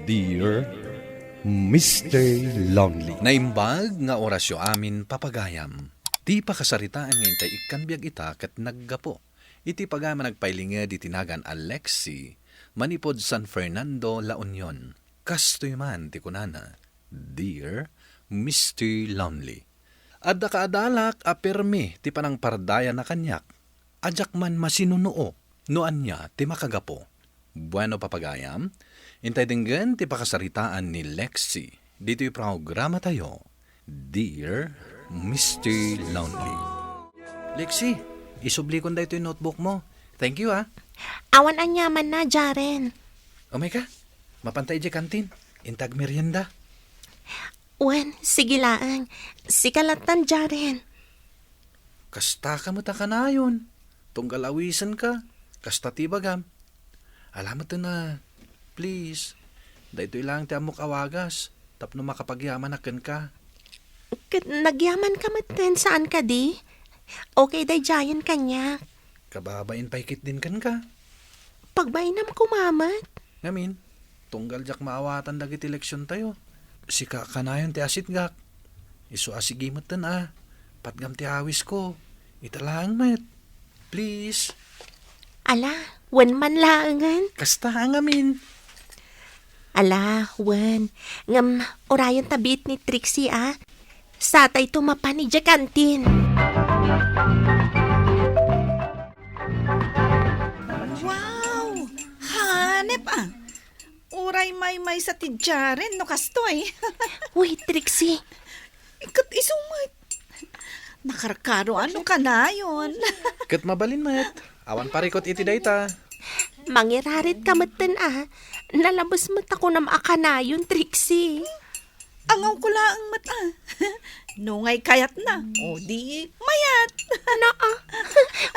Dear Mr. Lonely. Naimbag nga orasyo amin papagayam. Ti pakasaritaan ngayon tay ikanbiag ita kat naggapo. Iti pagama nagpailinga di tinagan Alexi, manipod San Fernando, La Union. Kastoy man ti kunana, Dear Mr. Lonely. Adda kaadalak apermi ti panang pardaya na kanyak. Ajak man masinunuo, noan niya ti makagapo. Bueno papagayam, intay dinggan ti pakasaritaan ni Lexi. Dito'y programa tayo, Dear Mr. Lonely. Lexi, isubli ko na ito yung notebook mo. Thank you Awan anyaman na, Jaren. Oh my ka, mapantay di kantin. Intag merienda. Wen, sige laang. Sikalatan, Jaren. Kasta ka mo ta ka na yun. Tunggal awisan ka. Kasta tibagam. Alam mo to na, please. Dahito ilang ti amok awagas. Tapno makapagyaman akin ka. Nagyaman ka matin, saan ka di? Okay, day Jayan kanya. Kababain paikit din kan ka. Pagbainam kumamat. Ngamin, tunggal jak maawatan dagiti leksyon tayo. Sika ka na yun ti asit gak. Isu asigimot tan Patgam ti awis ko. Italang met. Please. Ala, wen man laangan. Kasta ngamin. Ala, wen. Ngam, orayon tabit ni Trixie Satay tumapan ni Jakantin. Wow! Hanep Uray may sa tidyaren no kastoy. Uy, Trixie. Ikat isumay. Nakarkaro ano ka na yun? Kat mabalin met. Awan parikot iti dayta. Mangirarit ka matin Nalabas mat ako na maakanayon, Trixie. Angaw ko laang mata. Nungay kayat na. O di mayat.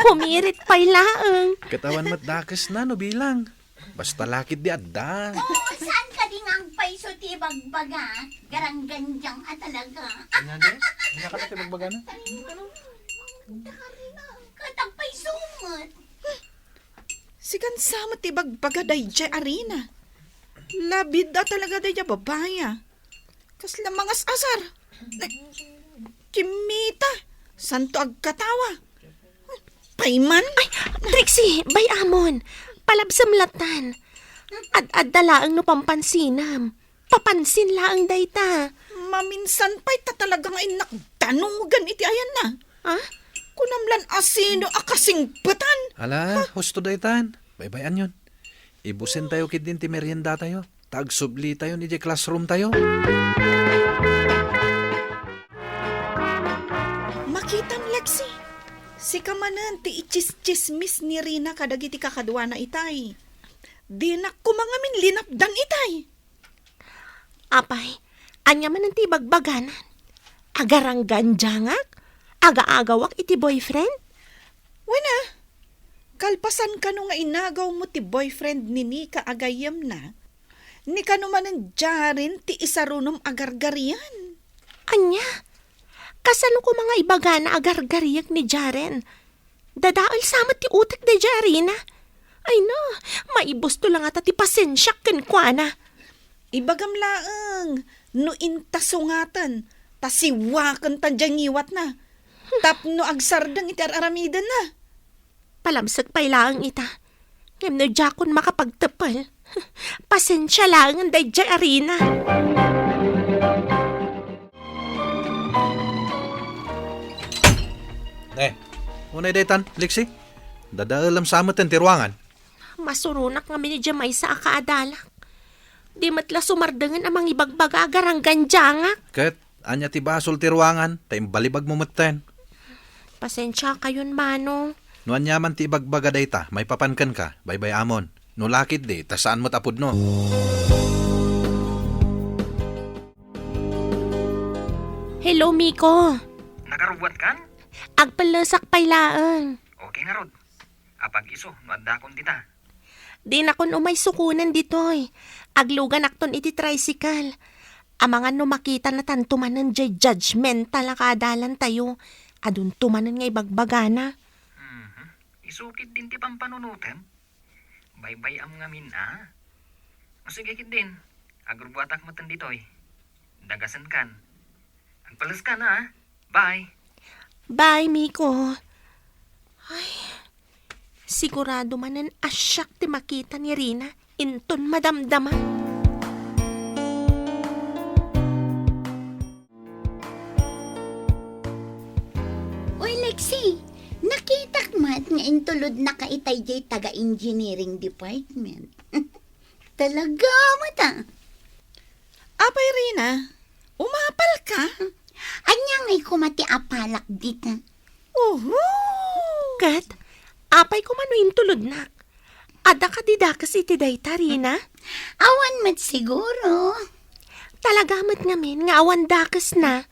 Humirit pa'y laang. Katawan mat dakas na no bilang. Basta lakit di adda. Saan ka di nga ang paiso ti bagbaga? Garangganjang talaga. Ano di? Ano ka na tibagbaga na? Katang paiso mo. Sigan sama ti bagbaga day jay arena. Labid talaga day jay babaya. Kasla mangas asar. Kimita. Santo agkatawa. Payman. Ay, Trixie, bay amon. Palabsam latan. Ad dalaang no pampansinam. Papansin laang dayta. Maminsan pa'y talagang ay nakdanugan iti ayan na. Kunamlan asino akasing batan. Ala, husto daytan. Baybayan yun. Ibusin tayo kid din ti merienda tayo. Tagsubli tayo ni di classroom tayo. Makitam, Lexi. Si kamanan ti ichis-chismis ni Rina kadagiti kakadwa na itay. Di na kumangamin linapdan itay. Apay, anya man ang tibagbaganan. Agaranggan jangak? Aga-agawak iti boyfriend? Wala. Kalpasan ka no nga inagaw mo ti boyfriend ni Nika agayam na. Ni ka naman ang jarin ti isarunom agargarian. Anya? Kasano ko mga ibaga na agargariyak ni Jaren? Dadaol samat ti utak de Jarina. Ay na, maibusto lang ata ti pasensyak ken kuana. Ibagam laang, no intasungatan, tasiwakan tandyang iwat na. Tapno agsardang iti aramidan na. Palamsag pa'y laang ita. Ngem no jakon makapagtapal. Pasensya lang ang day Jarina. Unay daytan, Lexi. Dadaalam sa amatan ti ruangan. Masurunak nga ni Jamay sa akaadalak. Di matla sumardangan amang ibagbaga agaranggan jangak. Kat, anya ti basol ti ruangan. Tayong balibag mo maten. Pasensya kayon, Manong. No anyaman ti ibagbaga dayta, may papankan ka. Baybay amon. No lakit di, tasaan mo tapod no. Hello, Miko. Nagarubuat kan? Agpalasak pa'y laang. Okay nga rod. Apag iso, madakon tita. Di na kun umay sukunan ditoy. Aglugan akton iti tricycle. Amangan no makita na tantumanan jay judgmental na kaadalan tayo. Adun tumanan nga ibagbagana. Isukit din ti pampanunutem. Baybay am ngamin Sige kit din. Agrubuatak mo tan ditoy. Dagasan kan. Agpalas ka na, ha? Bye. Bye, Miko. Ay, sigurado manan asyak ti makita ni Rina. Inton madamdaman. Uy, Lexi, nakitak mat nga intulod na kaitay jay taga-engineering department. Talaga mata. Apay, Rina, umapal ka? Anya ngay kumati apalak dita. Kat, apay ko manuin tulod nak. Ada ka didakas iti dayta, Rina? Awan mat siguro. Talaga mat ngamin nga awan dakas na.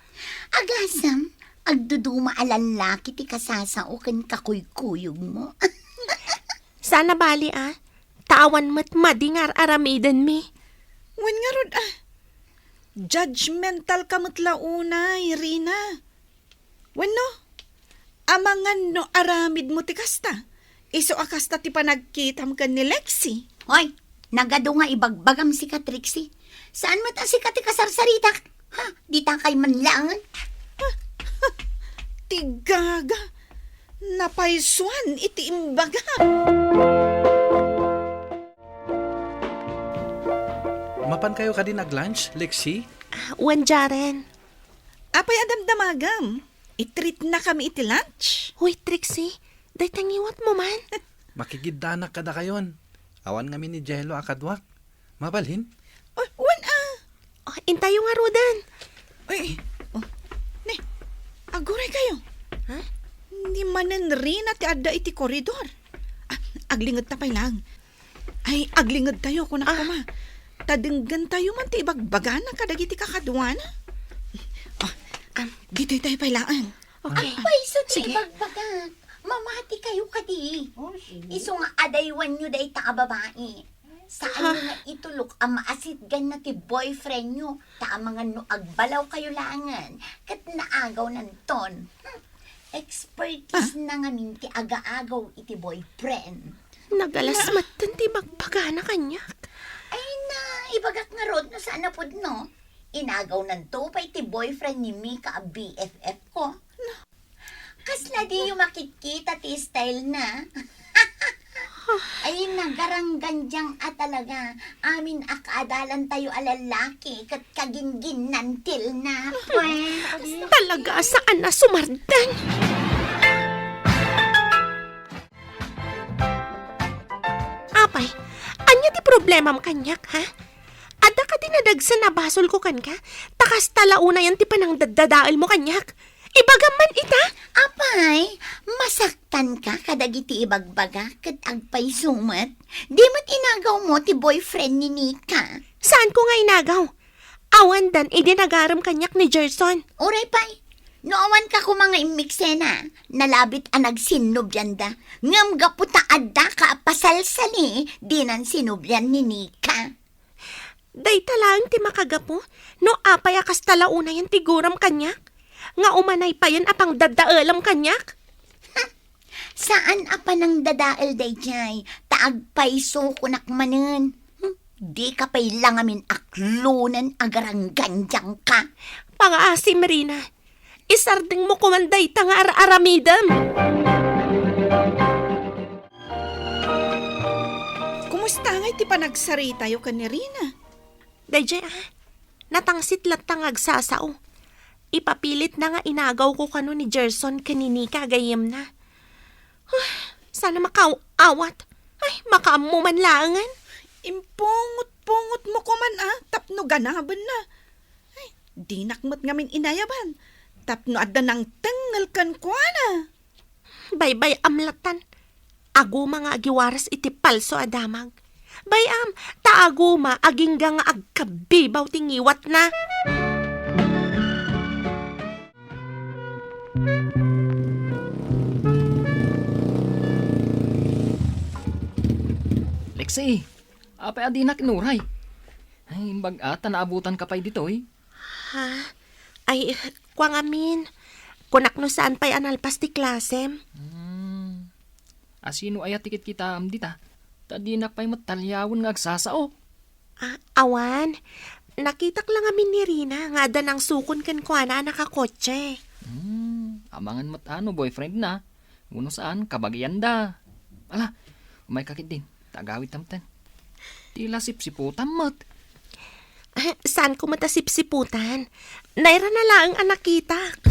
Agasam, agduduma alalaki ti kasasao kan kakuykuyog mo. Sana bali tawan mat madingar aramidan mi. Wan nga rod judgmental ka matlaunay, Rina. Wan no? Amangan no aramid mo ti kasta. Iso akasta ti panagkitam ka ni Lexi. Hoy, nagado nga ibagbagam si Katrixie. Saan mat ang si Kati kasarsaritak? Ha, di ta kay manlangan. Tigaga. Napaisuan iti imbaga. Mapan kayo ka din nag-lunch, Lexi? Wan jaren. Apay adamdamagam. Itreat na kami iti lunch. Huy, Trixie, day tangiwat mo man. Makikiddanak kada kayon. Awan kami ni Jello akadwak. Mabalhin? Oh, wan Oh, intayo nga rodan. Ay, ne, aguray kayo. Ha? Hindi manan rin at adda iti koridor. Aglingad ta pay lang. Ay, aglingad tayo kung nakama. Tadinggan tayo man ti ibagbagana kadagiti kakadwana. Dito tayo pay lang. Okay. Ay, so Sige. ti bagbaga. Mamati kayo kadi. Iso nga adaywan nyo day ta babae. Saan nyo nga itulok ang maasitgan na ti boyfriend nyo? Ta mga no agbalaw kayo langan. Kat naagaw nanton. Expertise na nga min ti aga-agaw iti boyfriend. Nagalas matan ti magpagana kanya. Ay na, ibagak nga rod no sana pod no. Inagaw nanto pa iti boyfriend ni Mika a BFF ko. Kasla di yung makikita ti style na. Ay nagaranggandyang talaga. Amin akadalan tayo alalaki kat kagingin nantil na. Pwes. Talaga saan na sumardan? Apay, anya ti problema am kanyak, ha? Ada ka dinadagsan na basol ko kan ka? Takas talauna yan ti panang dadadaal mo kanyak. Ibagam man ita? Apay, masaktan ka kadagiti ibagbaga kat agpay sumat. Di mo't inagaw mo ti boyfriend ni Nika. Saan ko nga inagaw? Awan dan, idinagaram kanyak ni Gerson. Oray pay, noawan ka ko mga imiksena. Nalabit ang nagsinubyan da. Ngam gaputa adda ka pasalsali. Dinan sinubyan ni Nika. Day talang ti makagapo, no apay akas talauna yan tiguram kanyak. Nga umanay pa yan apang dadaalam kanyak. Saan apa nang dadaal day jay? Taagpaiso kunak manen. Di ka pay lang amin aklunan agaranggandyang ka. Pangaasim, Rina. Isarding mo kumanday tanga aramidam. Kumusta nga iti panagsari tayo ka ni Rina? Dayjay, natangsit lat tangag sasao. Ipapilit na nga inagaw ko kano ni Gerson kanini kagayam na. Sana makaawat. Ay, makaamuman langan. Impungot-pungot mo ko man tapno ganaban na. Ay, di nakmat ngamin inayaban. Tapno adda ng tengal kan ko na. Baybay amlatan. Ago mga agiwaras iti palso adamag. Bayam, taaguma agingga nga agkabibaw tingiwat na. Lexi, apay adi na kinuray. Ay, bag-ata naabutan ka pa'y dito eh. Ha? Ay, kwang amin. Kunak no saan pa'y analpas ti klasem. Asino ay tikit kita am dita. Tadi na pa'y matalyawon nga agsasao. Awan, nakitak lang amin ni Rina nga da nang sukon kan kwa na nakakotse. Amangan mo't boyfriend na. Uno saan, kabagyan da. Ala, umay kakit din. Tagawit tamtan. Tila sipsiputan mo't. Saan ko matasip-siputan? Naira na lang ang nakitak.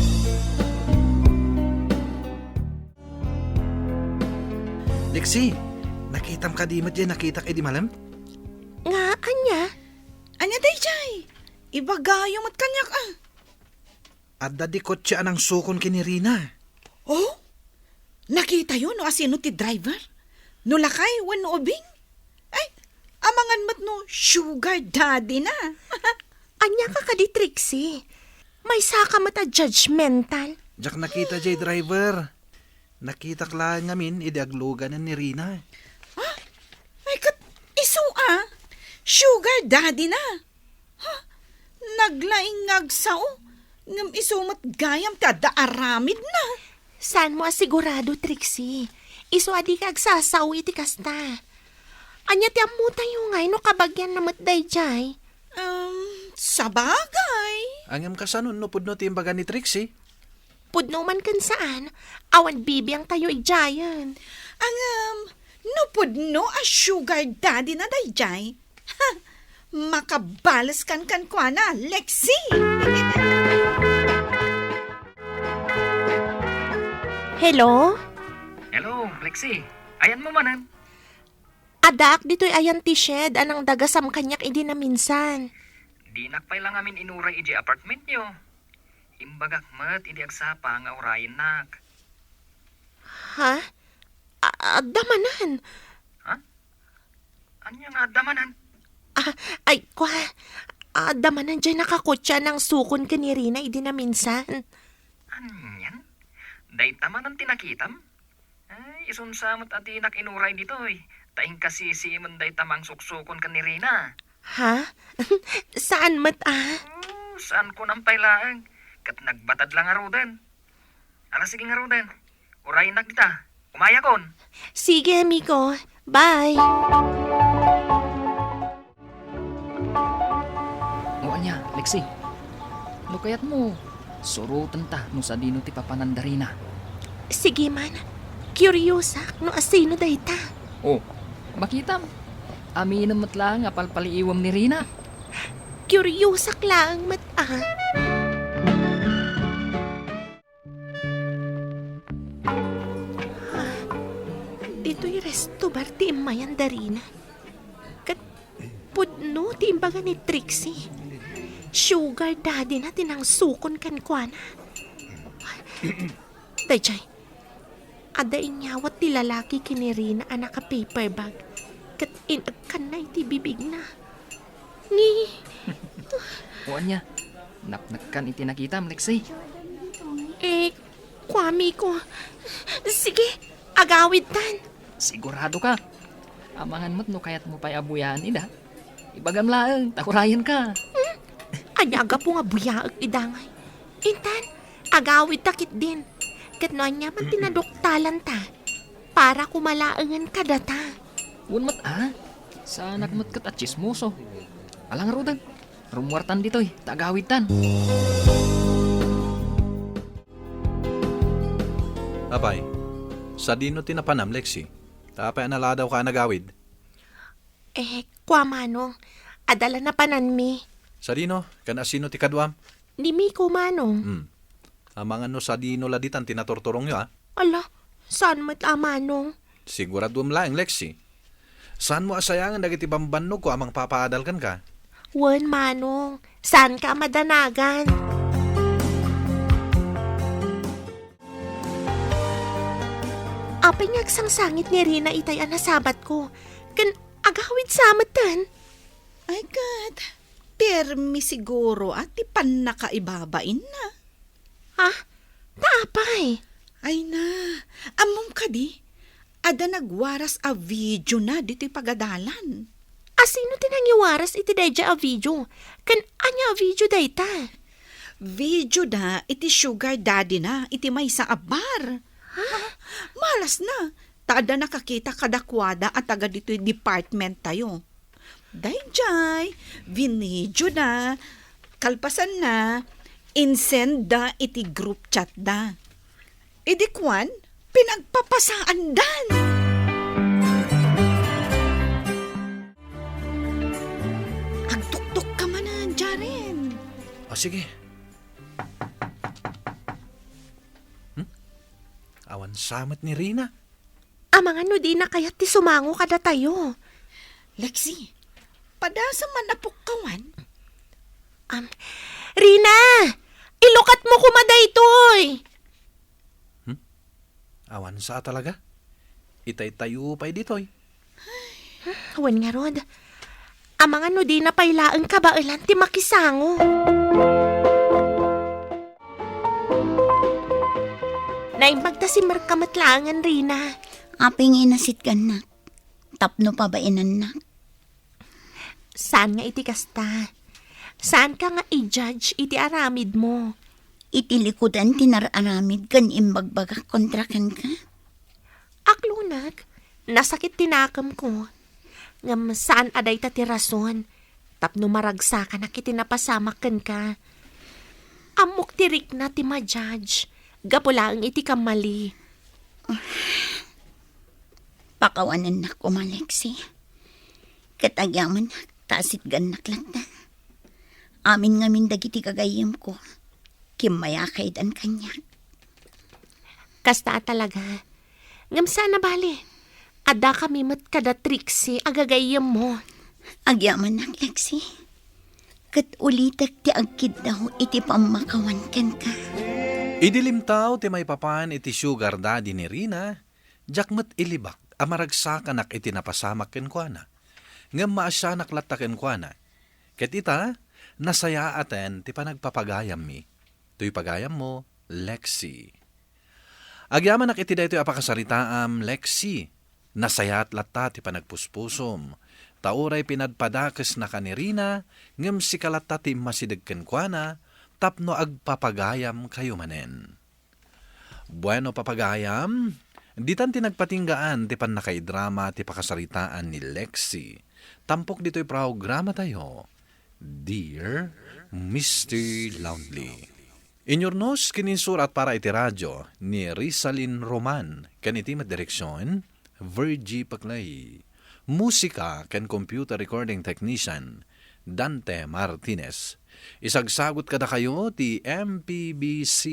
Lexi, nakitam ka di mat dyan, nakitak di malam? Nga, anya? Anya day, Jay? Ibagayo mo't kanyak Adda di kotse anang sukon kini Rina. Oh? Nakita yun no asino ti driver? No lakay, wano ubing? Ay, amangan mat no sugar daddy na. Anya ka ka di Trixie? May saka mata judgmental. Jak nakita jay driver. Nakita lang ngamin, idaglugan ni Rina. Ay, kat iso sugar daddy na. Ha? Naglaing ngagsao. Ngam isumat gayam tada aramid na. Saan mo asigurado, Trixie? Iso adi ka agsasaw iti kasta. Anya ti amu tayo ngay no kabagyan na matday jay. Sa bagay. Angam ka sanon no pudno ti imbaga ni Trixie. Pudno man kan saan, awan bibiyang tayo igjayan. Nupod no a sugar daddy na dayjay. Ha, makabalas kan kwa na, Lexi. Hello? Hello, Lexi. Ayan mo manan. Adak, dito'y ayan ti shed, anang dagasam kanyak idi na minsan. Di nakpay lang amin inuray iji apartment nyo. Imbagak mat, idi agsapa nga urayin nak. Ha? Damanan. Anya nga damanan? Ay, kwa. Damanan dyan nakakotsa ng sukon ka ni Rina, idi na minsan. Anyan? Day taman ang tinakitam? Ay, isunsamot at inak inuray dito Taing kasi si day tamang suksukon ka ni Rina. Ha? Saan mat Saan ko nampay laang? Kat nagbatad lang arudan. Ala sige nga arudan. Urayin na kita. Umaya kon. Sige, amigo. Bye. O anya, Lexi. No kayat mo. Surutan ta no sa dino ti papanandarina. Sige man. Curiosa no asino dayta. Oh, makita mo. Aminam mat lang nga palpaliiwam ni Rina. Curiosa lang mat Dito'y resto bar ti imayan darina. Kat pudno ti imbaga ni Trixie. Sugar daddy na tinang sukon kan kwa na. Dayjay, ada inyawat ti lalaki kinirina anak ka paper bag. Kat inagkan na iti bibig na. Ni, O anya, napnakkan iti nakitam, Lexi. kwami ko. Sige, agawid tan. Sigurado ka. Amangan mo't no kayat mo pa'y abuyan ida. Ibagam laang, takurayan ka. Anyaga po nga buyaag idangay. Intan, agawid takit din. Kat no anya man tinadoktalan ta. Para kumalaangan ka data. Unmat sa anak mo't kat at chismoso. Alang rudan, rumwartan dito'y, tagawitan. Abay, sa dino tinapanam, Lexi. Tapay anala daw ka nagawid. Kwa manong, adala na pananmi. Sa dino, kanasino ti kadwam? Di mi ko manong. Amangan no sa dino laditan tinatortorong nyo Ala, saan mat manong? Siguraduam lang, Lexi. Saan mo asayangan dagiti bambannog ko amang papaadal kan ka? Wan manong, saan ka madanagan? Apay ngagsangsangit ni Rina itay anasabat ko. Kan agawid samatan. Ay, God. Termi siguro at ipan nakaibabain na. Ha? Taapay. Ay na, among ka di. Ada nagwaras a video na dito'y pagadalan. Asino tinangiwaras iti dayja a video? Kan anya a video dayta? Video na, iti sugar daddy na, iti may sa abar. Malas na. Taada nakakita kadakwada at taga dito'y department tayo. Dayjay, vinidyo na, kalpasan na, insend da iti group chat da. Idikwan, pinagpapasaan dan. Agtuktok ka man na, Jaren. O sige. Awan samat ni Rina. Amangan no di na kaya't ti sumango kada tayo. Lexi, padasa man napukkawan. Rina! Ilukat mo kumaday toy! Awan sa talaga. Itay tayo pa'y ditoy. Awan nga rod. Amangan no di na pailaan ka ba ilan ti makisango. Naimbagta si Markamatlangan, Rina. Aping inasit ka na. Tapno pa ba inanak? Saan nga iti kasta? Saan ka nga i-judge iti aramid mo? Itilikudan tinararamid kan imbagbagak kontrakan ka. Aklunag, nasakit tinakam ko. Ngam saan aday ta ti rason? Tapno maragsa ka na kiti napasamakan ka. Amok tirik na ti ma-judge. Gapulang iti kamali. Pakawanan na ko, Malexi. Katagyaman na, tasit ganak lang na. Amin ngamin dagiti kagayam ko. Kimayakay dan kanya. Kasta talaga. Ngam sana bali. Ada kami mat kada triksi agagayam mo. Agyaman na, Lexi. Kat ulitak ti agkid daw iti pamakawan kan ka. Idilimtaw ti may papan iti sugar daddy ni Rina. Jakmat ilibak amaragsakan ak iti napasamak kenkwana. Ngam maasyanak lataken kwa na. Ket ita, nasaya aten ti panagpapagayam mi. Tuy pagayam mo, Lexi. Agyaman ak iti daytoy apakasaritaam, Lexi. Nasaya at lata ti panagpuspusom. Tauray pinadpadakes na kanirina, ngam si kalata ti masidagken kwa na, tapno agpapagayam kayo manen. Bueno papagayam, ditan tinagpatinggaan ti panakaidrama ti pakasaritaan ni Lexi. Tampok dito'y programa tayo, Dear Mr. Loudly. Inyornos kininsurat para iti radyo ni Rizalyn Roman, kaniti direksyon, Virgie Paclay. Musika ken computer recording technician, Dante Martinez. Isagsagot kada kayo ti MPBC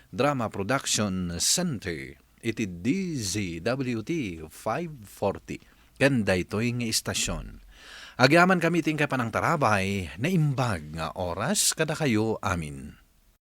Drama Production Center iti DZWT 540 kanda ito'y nga istasyon. Agyaman kami tingkay panang tarabay na imbag nga oras kada kayo amin.